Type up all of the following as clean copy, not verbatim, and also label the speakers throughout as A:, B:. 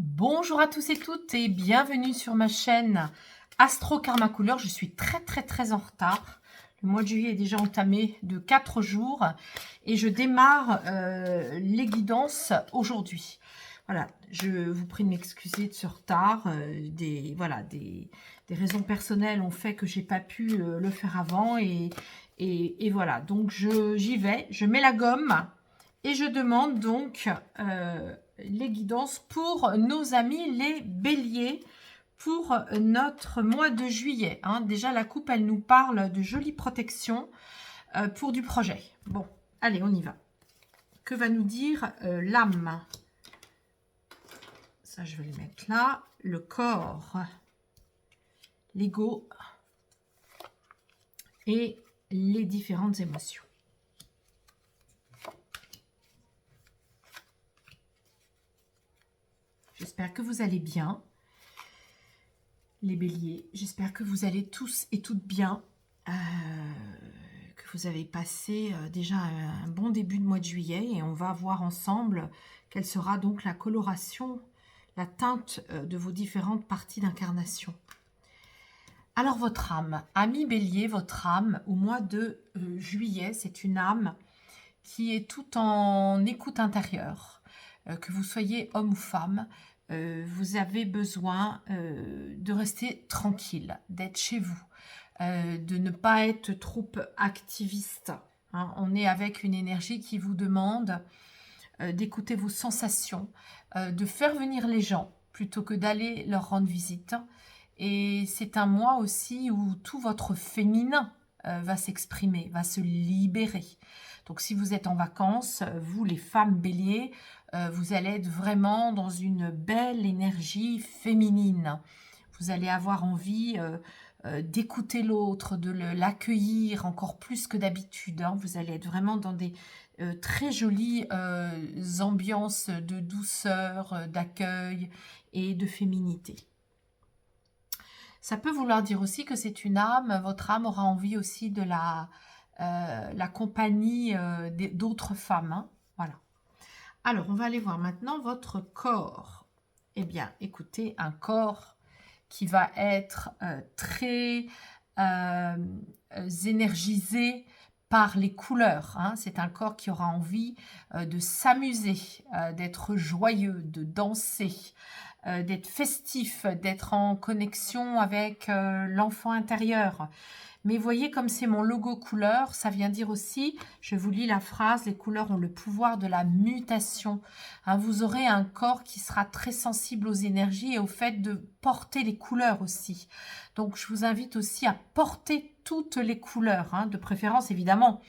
A: Bonjour à tous et toutes et bienvenue sur ma chaîne Astro Karma Couleur. Je suis très en retard. Le mois de juillet est déjà entamé de 4 jours et je démarre les guidances aujourd'hui. Voilà, je vous prie de m'excuser de ce retard. Des raisons personnelles ont fait que j'ai pas pu le faire avant et voilà. Donc j'y vais, je mets la gomme et je demande donc les guidances pour nos amis les béliers pour notre mois de juillet. Hein. Déjà, la coupe, elle nous parle de jolies protections pour du projet. Bon, allez, on y va. Que va nous dire l'âme? Ça, je vais le mettre là. Le corps, l'ego et les différentes émotions. J'espère que vous allez bien, les béliers. J'espère que vous allez tous et toutes bien, que vous avez passé déjà un bon début de mois de juillet. Et on va voir ensemble quelle sera donc la coloration, la teinte de vos différentes parties d'incarnation. Alors votre âme, ami bélier, votre âme au mois de juillet, c'est une âme qui est tout en écoute intérieure. Que vous soyez homme ou femme, vous avez besoin de rester tranquille, d'être chez vous, de ne pas être trop activiste. Hein. On est avec une énergie qui vous demande d'écouter vos sensations, de faire venir les gens plutôt que d'aller leur rendre visite. Et c'est un mois aussi où tout votre féminin va s'exprimer, va se libérer. Donc si vous êtes en vacances, vous les femmes béliers, vous allez être vraiment dans une belle énergie féminine. Vous allez avoir envie d'écouter l'autre, de l'accueillir encore plus que d'habitude. Hein. Vous allez être vraiment dans des très jolies ambiances de douceur, d'accueil et de féminité. Ça peut vouloir dire aussi que c'est une âme, votre âme aura envie aussi de la compagnie d'autres femmes. Hein. Voilà. Alors, on va aller voir maintenant votre corps. Eh bien, écoutez, un corps qui va être très énergisé par les couleurs. Hein. C'est un corps qui aura envie de s'amuser, d'être joyeux, de danser, d'être festif, d'être en connexion avec l'enfant intérieur. Mais voyez comme c'est mon logo couleur, ça vient dire aussi, je vous lis la phrase, les couleurs ont le pouvoir de la mutation. Hein, vous aurez un corps qui sera très sensible aux énergies et au fait de porter les couleurs aussi. Donc je vous invite aussi à porter toutes les couleurs, hein, de préférence évidemment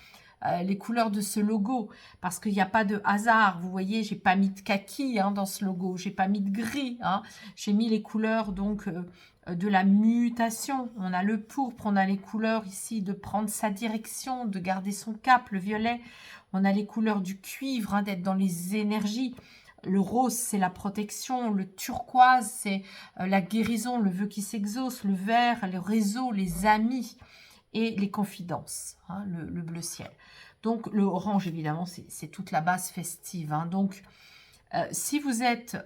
A: les couleurs de ce logo, parce qu'il n'y a pas de hasard. Vous voyez, j'ai pas mis de kaki hein, dans ce logo, j'ai pas mis de gris. Hein. J'ai mis les couleurs donc de la mutation. On a le pourpre, on a les couleurs ici de prendre sa direction, de garder son cap, le violet. On a les couleurs du cuivre, hein, d'être dans les énergies. Le rose, c'est la protection. Le turquoise, c'est la guérison, le vœu qui s'exauce. Le vert, le réseau, les amis et les confidences, hein, le bleu ciel. Donc, le orange, évidemment, c'est toute la base festive. Hein. Donc, si vous êtes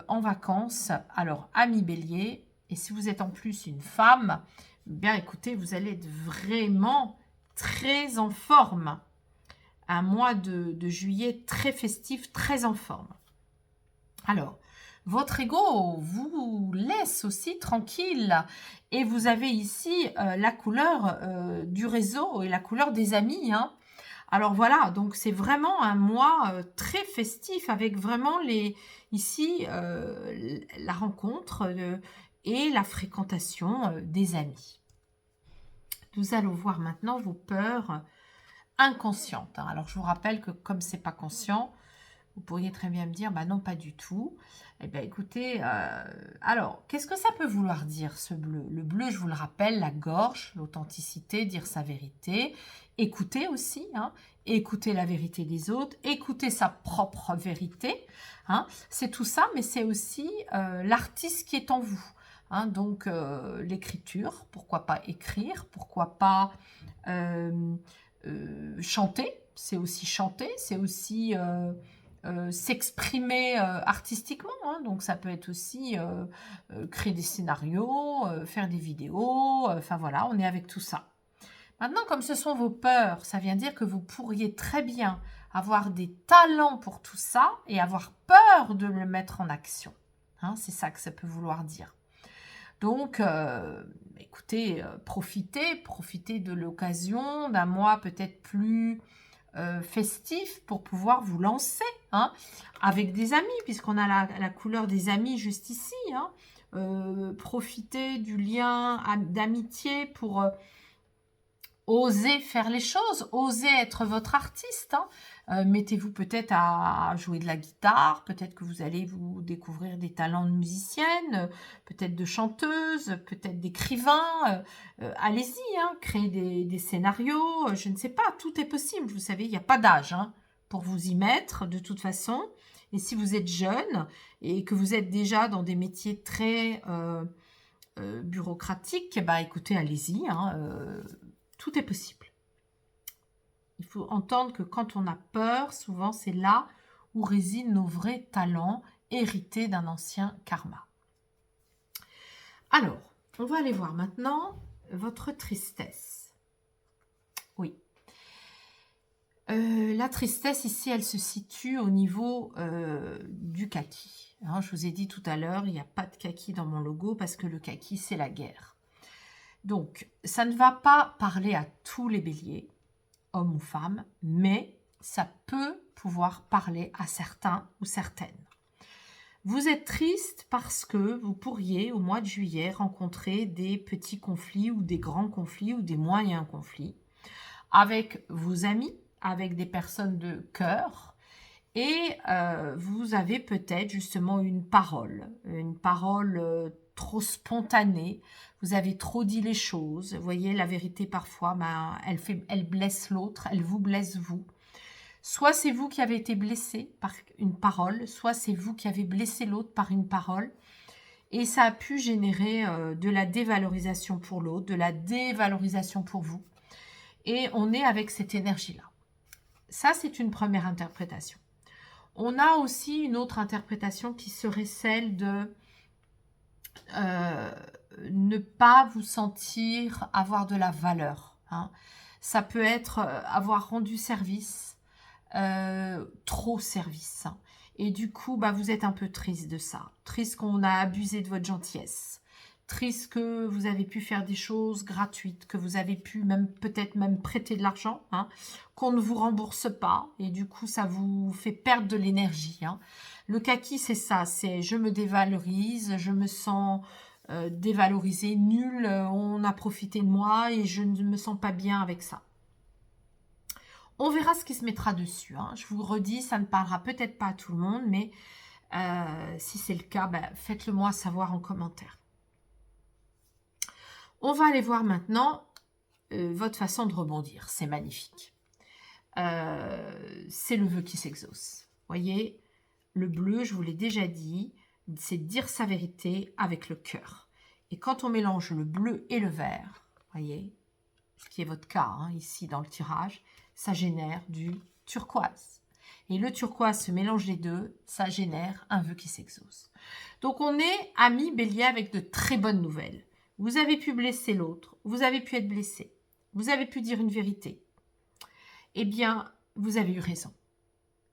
A: en vacances, alors, amis bélier, et si vous êtes en plus une femme, bien écoutez, vous allez être vraiment très en forme. Un mois de juillet très festif, très en forme. Alors, votre ego vous laisse aussi tranquille et vous avez ici la couleur du réseau et la couleur des amis. Hein. Alors voilà, donc c'est vraiment un mois très festif avec vraiment ici la rencontre et la fréquentation des amis. Nous allons voir maintenant vos peurs inconscientes. Hein. Alors je vous rappelle que comme c'est pas conscient, vous pourriez très bien me dire, bah non, pas du tout. Eh bien, écoutez, alors, qu'est-ce que ça peut vouloir dire, ce bleu? Le bleu, je vous le rappelle, la gorge, l'authenticité, dire sa vérité. Écouter aussi, hein, écouter la vérité des autres, écouter sa propre vérité. Hein, c'est tout ça, mais c'est aussi l'artiste qui est en vous. Hein, donc, l'écriture, pourquoi pas écrire, pourquoi pas chanter, c'est aussi chanter, c'est aussi s'exprimer artistiquement, hein. Donc ça peut être aussi créer des scénarios, faire des vidéos, enfin voilà, on est avec tout ça. Maintenant, comme ce sont vos peurs, ça vient dire que vous pourriez très bien avoir des talents pour tout ça et avoir peur de le mettre en action. Hein, c'est ça que ça peut vouloir dire. Donc, écoutez, profitez de l'occasion d'un mois peut-être plus festif pour pouvoir vous lancer, hein, avec des amis, puisqu'on a la couleur des amis juste ici. Hein. Profitez du lien d'amitié pour oser faire les choses, oser être votre artiste. Hein. Mettez-vous peut-être à jouer de la guitare, peut-être que vous allez vous découvrir des talents de musicienne, peut-être de chanteuse, peut-être d'écrivain. Allez-y, hein, créez des scénarios, je ne sais pas, tout est possible. Vous savez, il n'y a pas d'âge hein, pour vous y mettre de toute façon. Et si vous êtes jeune et que vous êtes déjà dans des métiers très bureaucratiques, bah écoutez, allez-y, hein, tout est possible. Il faut entendre que quand on a peur, souvent c'est là où résident nos vrais talents hérités d'un ancien karma. Alors, on va aller voir maintenant votre tristesse. Oui. La tristesse ici, elle se situe au niveau du kaki. Hein, je vous ai dit tout à l'heure, il n'y a pas de kaki dans mon logo parce que le kaki, c'est la guerre. Donc, ça ne va pas parler à tous les béliers, hommes ou femmes, mais ça peut pouvoir parler à certains ou certaines. Vous êtes triste parce que vous pourriez, au mois de juillet, rencontrer des petits conflits ou des grands conflits ou des moyens conflits avec vos amis, avec des personnes de cœur, et vous avez peut-être justement une parole trop spontanée, vous avez trop dit les choses, vous voyez, la vérité parfois, ben, elle blesse l'autre, elle vous blesse vous. Soit c'est vous qui avez été blessé par une parole, soit c'est vous qui avez blessé l'autre par une parole, et ça a pu générer de la dévalorisation pour l'autre, de la dévalorisation pour vous, et on est avec cette énergie-là. Ça, c'est une première interprétation. On a aussi une autre interprétation qui serait celle de ne pas vous sentir avoir de la valeur. Hein. Ça peut être avoir rendu service, trop service. Hein. Et du coup, bah, vous êtes un peu triste de ça. Triste qu'on a abusé de votre gentillesse. Triste que vous avez pu faire des choses gratuites, que vous avez pu peut-être même prêter de l'argent, hein, qu'on ne vous rembourse pas, et du coup ça vous fait perdre de l'énergie. Hein. Le kaki, c'est ça, c'est je me dévalorise, je me sens dévalorisée, nulle, on a profité de moi et je ne me sens pas bien avec ça. On verra ce qui se mettra dessus. Hein. Je vous redis, ça ne parlera peut-être pas à tout le monde, mais si c'est le cas, bah, faites-le moi savoir en commentaire. On va aller voir maintenant votre façon de rebondir. C'est magnifique. C'est le vœu qui s'exauce. Voyez, le bleu, je vous l'ai déjà dit, c'est dire sa vérité avec le cœur. Et quand on mélange le bleu et le vert, voyez, ce qui est votre cas hein, ici dans le tirage, ça génère du turquoise. Et le turquoise se mélange les deux, ça génère un vœu qui s'exauce. Donc on est amis bélier avec de très bonnes nouvelles. Vous avez pu blesser l'autre, vous avez pu être blessé, vous avez pu dire une vérité. Eh bien, vous avez eu raison.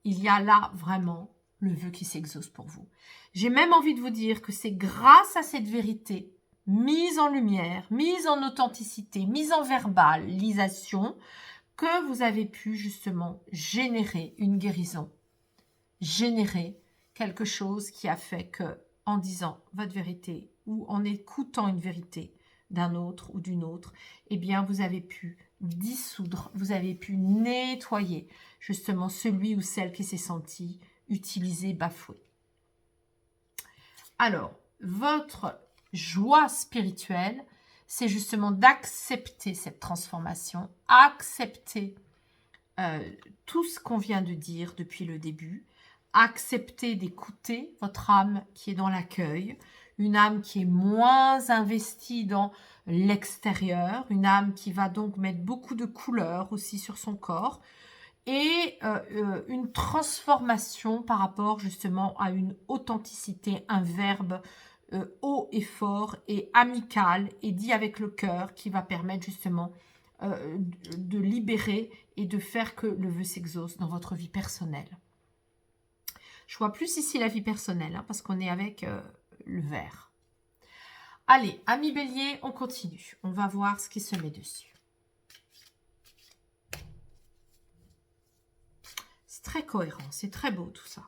A: Il y a là vraiment le vœu qui s'exauce pour vous. J'ai même envie de vous dire que c'est grâce à cette vérité mise en lumière, mise en authenticité, mise en verbalisation, que vous avez pu justement générer une guérison, générer quelque chose qui a fait que, en disant votre vérité ou en écoutant une vérité d'un autre ou d'une autre, eh bien vous avez pu dissoudre, vous avez pu nettoyer justement celui ou celle qui s'est senti utilisé, bafoué. Alors, votre joie spirituelle, c'est justement d'accepter cette transformation, accepter tout ce qu'on vient de dire depuis le début, accepter d'écouter votre âme qui est dans l'accueil, une âme qui est moins investie dans l'extérieur, une âme qui va donc mettre beaucoup de couleurs aussi sur son corps, et une transformation par rapport justement à une authenticité, un verbe haut et fort et amical et dit avec le cœur qui va permettre justement de libérer et de faire que le vœu s'exauce dans votre vie personnelle. Je vois plus ici la vie personnelle parce qu'on est avec le verre. Allez, amis bélier, on continue. On va voir ce qui se met dessus. C'est très cohérent, c'est très beau tout ça.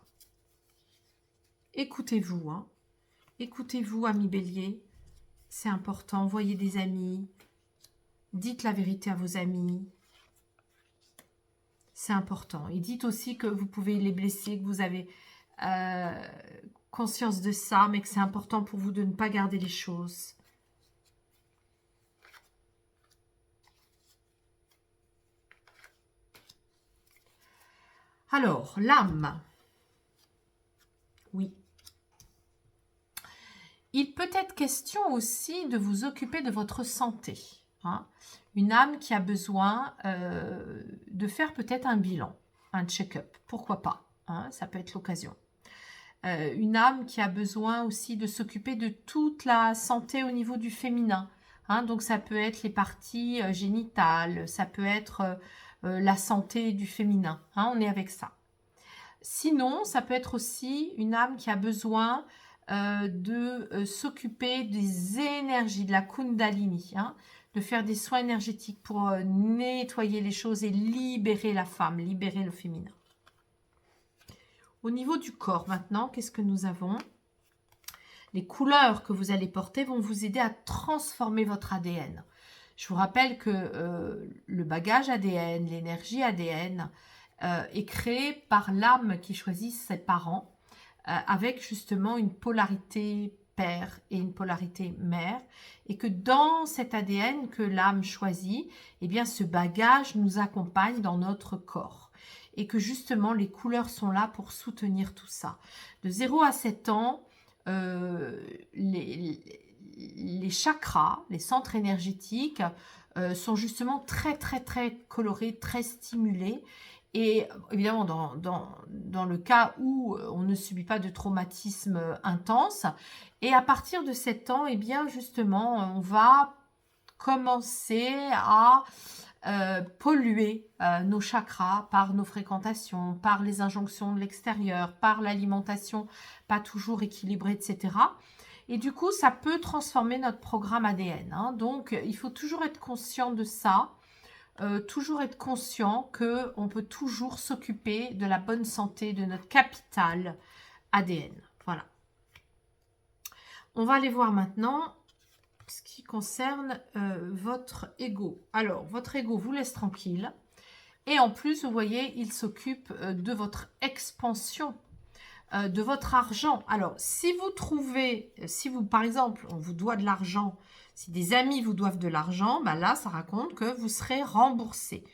A: Écoutez-vous, hein. Écoutez-vous, amis bélier. C'est important, voyez des amis. Dites la vérité à vos amis. C'est important. Et dites aussi que vous pouvez les blesser, que vous avez conscience de ça, mais que c'est important pour vous de ne pas garder les choses. Alors, l'âme. Oui. Il peut être question aussi de vous occuper de votre santé. Hein. Une âme qui a besoin de faire peut-être un bilan, un check-up. Pourquoi pas, hein, ça peut être l'occasion. Une âme qui a besoin aussi de s'occuper de toute la santé au niveau du féminin. Hein, donc ça peut être les parties génitales, ça peut être la santé du féminin. Hein, on est avec ça. Sinon, ça peut être aussi une âme qui a besoin de s'occuper des énergies, de la Kundalini, hein, de faire des soins énergétiques pour nettoyer les choses et libérer la femme, libérer le féminin. Au niveau du corps maintenant, qu'est-ce que nous avons? Les couleurs que vous allez porter vont vous aider à transformer votre ADN. Je vous rappelle que le bagage ADN, l'énergie ADN est créé par l'âme qui choisit ses parents avec justement une polarité père et une polarité mère, et que dans cet ADN que l'âme choisit, eh bien ce bagage nous accompagne dans notre corps. Et que justement les couleurs sont là pour soutenir tout ça. De 0 à 7 ans, les chakras, les centres énergétiques sont justement très colorés, très stimulés. Et évidemment, dans le cas où on ne subit pas de traumatisme intense. Et à partir de 7 ans, eh bien justement, on va commencer à polluer nos chakras par nos fréquentations, par les injonctions de l'extérieur, par l'alimentation pas toujours équilibrée, etc. Et du coup, ça peut transformer notre programme ADN. Hein. Donc, il faut toujours être conscient de ça, toujours être conscient qu'on peut toujours s'occuper de la bonne santé de notre capital ADN. Voilà. On va aller voir maintenant ce qui concerne votre ego. Alors, votre ego vous laisse tranquille. Et en plus, vous voyez, il s'occupe de votre expansion, de votre argent. Alors, si vous trouvez, si vous, par exemple, on vous doit de l'argent, si des amis vous doivent de l'argent, ben là, ça raconte que vous serez remboursé.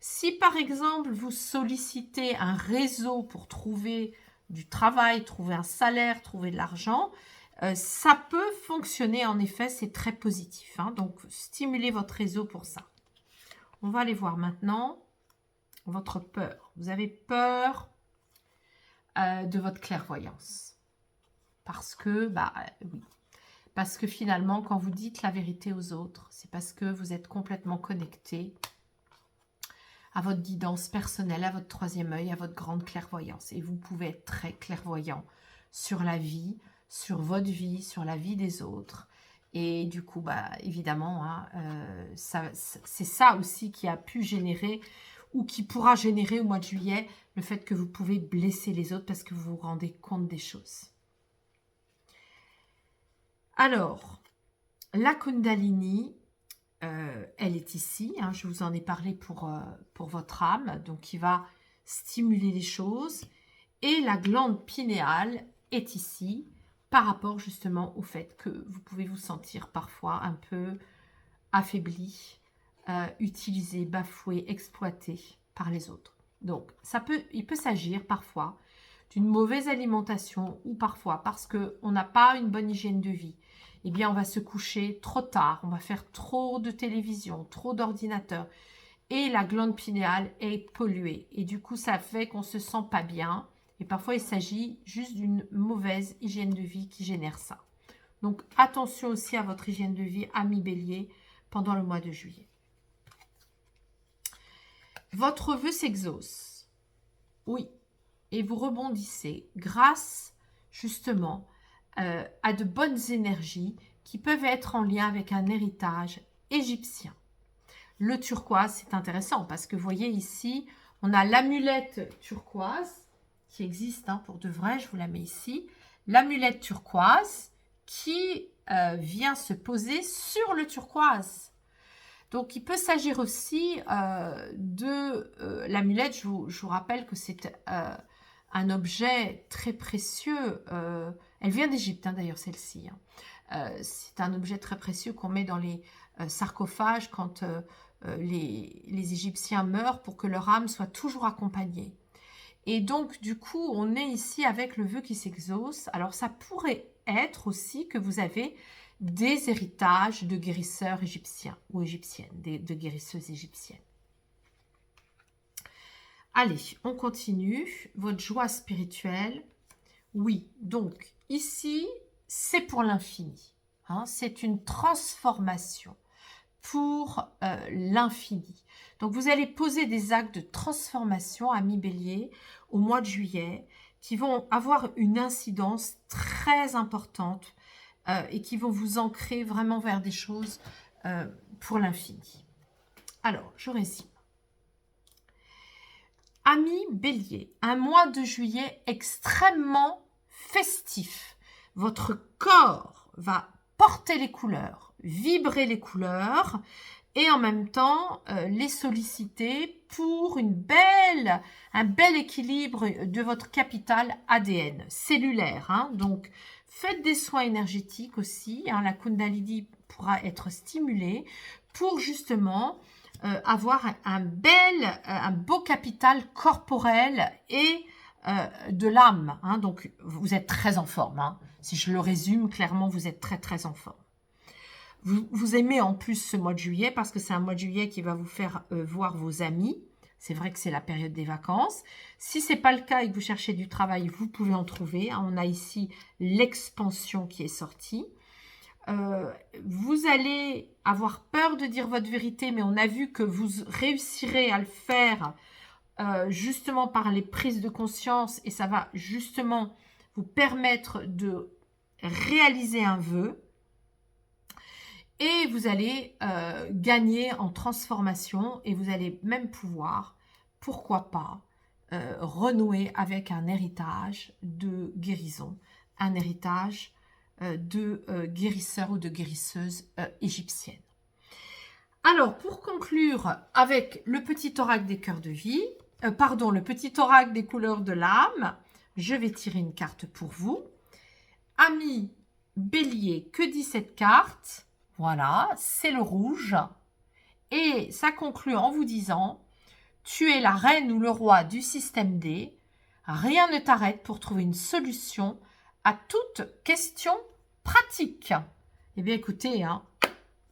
A: Si, par exemple, vous sollicitez un réseau pour trouver du travail, trouver un salaire, trouver de l'argent, ça peut fonctionner, en effet, c'est très positif. Hein, donc, stimulez votre réseau pour ça. On va aller voir maintenant votre peur. Vous avez peur de votre clairvoyance. Parce que, oui. Parce que finalement, quand vous dites la vérité aux autres, c'est parce que vous êtes complètement connecté à votre guidance personnelle, à votre troisième œil, à votre grande clairvoyance. Et vous pouvez être très clairvoyant sur la vie, sur votre vie, sur la vie des autres. Et du coup, évidemment, hein, c'est ça aussi qui a pu générer ou qui pourra générer au mois de juillet le fait que vous pouvez blesser les autres parce que vous vous rendez compte des choses. Alors, la Kundalini, elle est ici. Hein, je vous en ai parlé pour votre âme, donc qui va stimuler les choses. Et la glande pinéale est ici par rapport justement au fait que vous pouvez vous sentir parfois un peu affaibli, utilisé, bafoué, exploité par les autres. Donc, il peut s'agir parfois d'une mauvaise alimentation ou parfois parce qu'on n'a pas une bonne hygiène de vie. Eh bien, on va se coucher trop tard, on va faire trop de télévision, trop d'ordinateur. et la glande pinéale est polluée. Et du coup, ça fait qu'on ne se sent pas bien. Et parfois, il s'agit juste d'une mauvaise hygiène de vie qui génère ça. Donc, attention aussi à votre hygiène de vie, amis bélier, pendant le mois de juillet. Votre vœu s'exauce. Oui. Et vous rebondissez grâce, justement, à de bonnes énergies qui peuvent être en lien avec un héritage égyptien. Le turquoise, c'est intéressant parce que vous voyez ici, on a l'amulette turquoise qui existe pour de vrai, je vous la mets ici. L'amulette turquoise qui vient se poser sur le turquoise. Donc, il peut s'agir aussi de l'amulette. Je vous rappelle que c'est un objet très précieux. Elle vient d'Égypte, d'ailleurs, celle-ci. C'est un objet très précieux qu'on met dans les sarcophages quand les Égyptiens meurent pour que leur âme soit toujours accompagnée. Et donc, du coup, on est ici avec le vœu qui s'exauce. Alors, ça pourrait être aussi que vous avez des héritages de guérisseurs égyptiens ou égyptiennes, de guérisseuses égyptiennes. Allez, on continue. Votre joie spirituelle. Oui, donc, ici, c'est pour l'infini. C'est une transformation pour l'infini. Donc, vous allez poser des actes de transformation, amis bélier, au mois de juillet, qui vont avoir une incidence très importante et qui vont vous ancrer vraiment vers des choses pour l'infini. Alors, je résume. Amis bélier, un mois de juillet extrêmement festif. Votre corps va porter les couleurs, vibrer les couleurs et en même temps les solliciter pour un bel équilibre de votre capital ADN cellulaire. Donc, faites des soins énergétiques aussi. La Kundalini pourra être stimulée pour justement avoir un beau capital corporel et de l'âme. Donc, vous êtes très en forme. Si je le résume, clairement, vous êtes très, très en forme. Vous aimez en plus ce mois de juillet parce que c'est un mois de juillet qui va vous faire voir vos amis. C'est vrai que c'est la période des vacances. Si ce n'est pas le cas et que vous cherchez du travail, vous pouvez en trouver. On a ici l'expansion qui est sortie. Vous allez avoir peur de dire votre vérité, mais on a vu que vous réussirez à le faire justement par les prises de conscience et ça va justement vous permettre de réaliser un vœu. Et vous allez gagner en transformation et vous allez même pouvoir, pourquoi pas, renouer avec un héritage de guérison, un héritage de guérisseurs ou de guérisseuses égyptiennes. Alors, pour conclure avec le petit oracle des cœurs de vie, le petit oracle des couleurs de l'âme, je vais tirer une carte pour vous. Amis bélier, que dit cette carte ? Voilà, c'est le rouge. Et ça conclut en vous disant, tu es la reine ou le roi du système D. Rien ne t'arrête pour trouver une solution à toute question pratique. Eh bien, écoutez,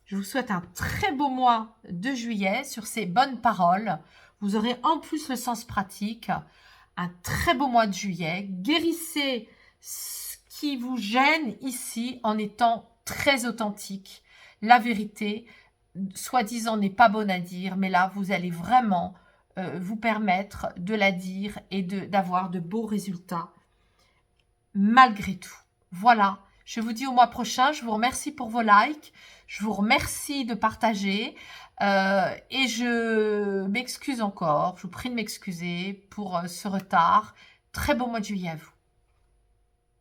A: je vous souhaite un très beau mois de juillet sur ces bonnes paroles. Vous aurez en plus le sens pratique. Un très beau mois de juillet. Guérissez ce qui vous gêne ici en étant très authentique. La vérité, soi-disant, n'est pas bonne à dire, mais là, vous allez vraiment vous permettre de la dire et d'avoir de beaux résultats malgré tout. Voilà, je vous dis au mois prochain. Je vous remercie pour vos likes. Je vous remercie de partager et je m'excuse encore. Je vous prie de m'excuser pour ce retard. Très beau mois de juillet à vous.